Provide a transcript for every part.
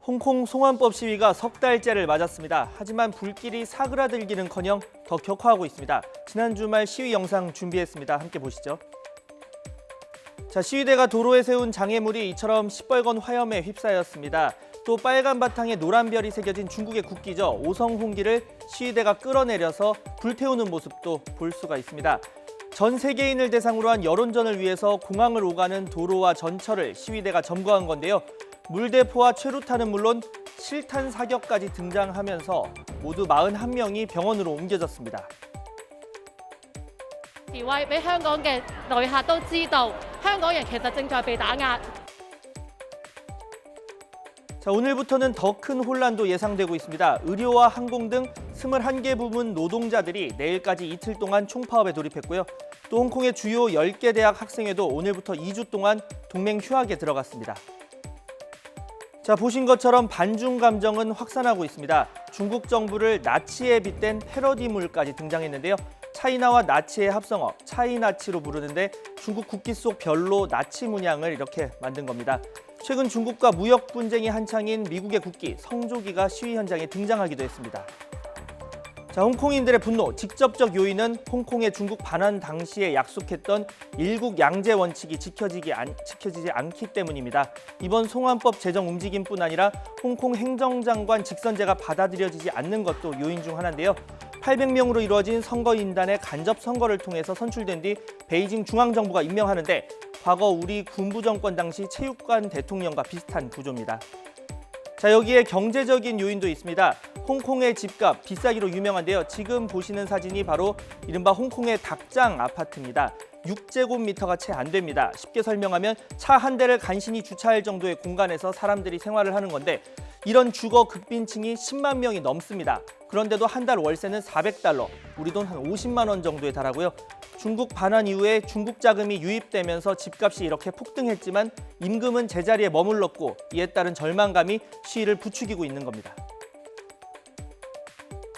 홍콩 송환법 시위가 석 달째를 맞았습니다. 하지만 불길이 사그라들기는커녕 더 격화하고 있습니다. 지난 주말 시위 영상 준비했습니다. 함께 보시죠. 자, 시위대가 도로에 세운 장애물이 이처럼 시뻘건 화염에 휩싸였습니다. 또 빨간 바탕에 노란 별이 새겨진 중국의 국기죠. 오성홍기를 시위대가 끌어내려서 불태우는 모습도 볼 수가 있습니다. 전 세계인을 대상으로 한 여론전을 위해서 공항을 오가는 도로와 전철을 시위대가 점거한 건데요. 물대포와 최루탄은 물론 실탄 사격까지 등장하면서 모두 41명이 병원으로 옮겨졌습니다. 示威俾香港嘅旅客都知道，香港人其實正在被打壓。 자, 오늘부터는 더 큰 혼란도 예상되고 있습니다. 의료와 항공 등 21개 부문 노동자들이 내일까지 이틀 동안 총파업에 돌입했고요. 또 홍콩의 주요 10개 대학 학생회도 오늘부터 2주 동안 동맹 휴학에 들어갔습니다. 자, 보신 것처럼 반중 감정은 확산하고 있습니다. 중국 정부를 나치에 빗댄 패러디물까지 등장했는데요. 차이나와 나치의 합성어, 차이나치로 부르는데 중국 국기 속 별로 나치 문양을 이렇게 만든 겁니다. 최근 중국과 무역 분쟁이 한창인 미국의 국기, 성조기가 시위 현장에 등장하기도 했습니다. 자, 홍콩인들의 분노, 직접적 요인은 홍콩의 중국 반환 당시에 약속했던 일국 양제 원칙이 지켜지지 않기 때문입니다. 이번 송환법 제정 움직임뿐 아니라 홍콩 행정장관 직선제가 받아들여지지 않는 것도 요인 중 하나인데요. 800명으로 이루어진 선거인단의 간접 선거를 통해서 선출된 뒤 베이징 중앙정부가 임명하는데 과거 우리 군부 정권 당시 체육관 대통령과 비슷한 구조입니다. 자, 여기에 경제적인 요인도 있습니다. 홍콩의 집값 비싸기로 유명한데요. 지금 보시는 사진이 바로 이른바 홍콩의 닭장 아파트입니다. 6제곱미터가 채 안 됩니다. 쉽게 설명하면 차 한 대를 간신히 주차할 정도의 공간에서 사람들이 생활을 하는 건데 이런 주거 극빈층이 10만 명이 넘습니다. 그런데도 한 달 월세는 400달러, 우리 돈 한 50만 원 정도에 달하고요. 중국 반환 이후에 중국 자금이 유입되면서 집값이 이렇게 폭등했지만 임금은 제자리에 머물렀고 이에 따른 절망감이 시위를 부추기고 있는 겁니다.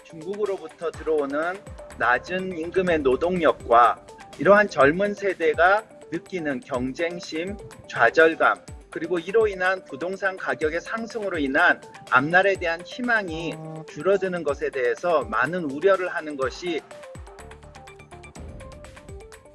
중국으로부터 들어오는 낮은 임금의 노동력과 이러한 젊은 세대가 느끼는 경쟁심, 좌절감, 그리고 이로 인한 부동산 가격의 상승으로 인한 앞날에 대한 희망이 줄어드는 것에 대해서 많은 우려를 하는 것이.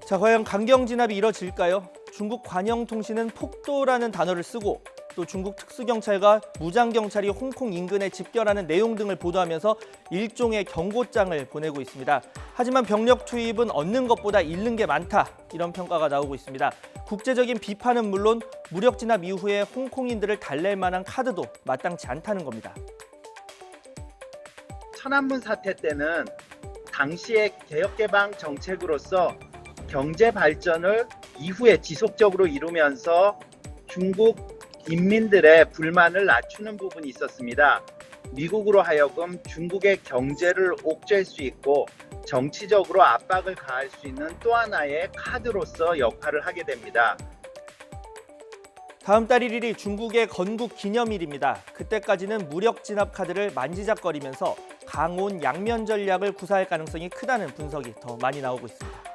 자, 과연 강경 진압이 이뤄질까요? 중국 관영통신은 폭도라는 단어를 쓰고 또 중국 특수경찰과 무장경찰이 홍콩 인근에 집결하는 내용 등을 보도하면서 일종의 경고장을 보내고 있습니다. 하지만 병력 투입은 얻는 것보다 잃는 게 많다, 이런 평가가 나오고 있습니다. 국제적인 비판은 물론 무력 진압 이후에 홍콩인들을 달랠 만한 카드도 마땅치 않다는 겁니다. 천안문 사태 때는 당시의 개혁개방 정책으로서 경제 발전을 이후에 지속적으로 이루면서 중국 인민들의 불만을 낮추는 부분이 있었습니다. 미국으로 하여금 중국의 경제를 옥죄할 수 있고 정치적으로 압박을 가할 수 있는 또 하나의 카드로서 역할을 하게 됩니다. 다음 달 1일이 중국의 건국 기념일입니다. 그때까지는 무력 진압 카드를 만지작거리면서 강온 양면 전략을 구사할 가능성이 크다는 분석이 더 많이 나오고 있습니다.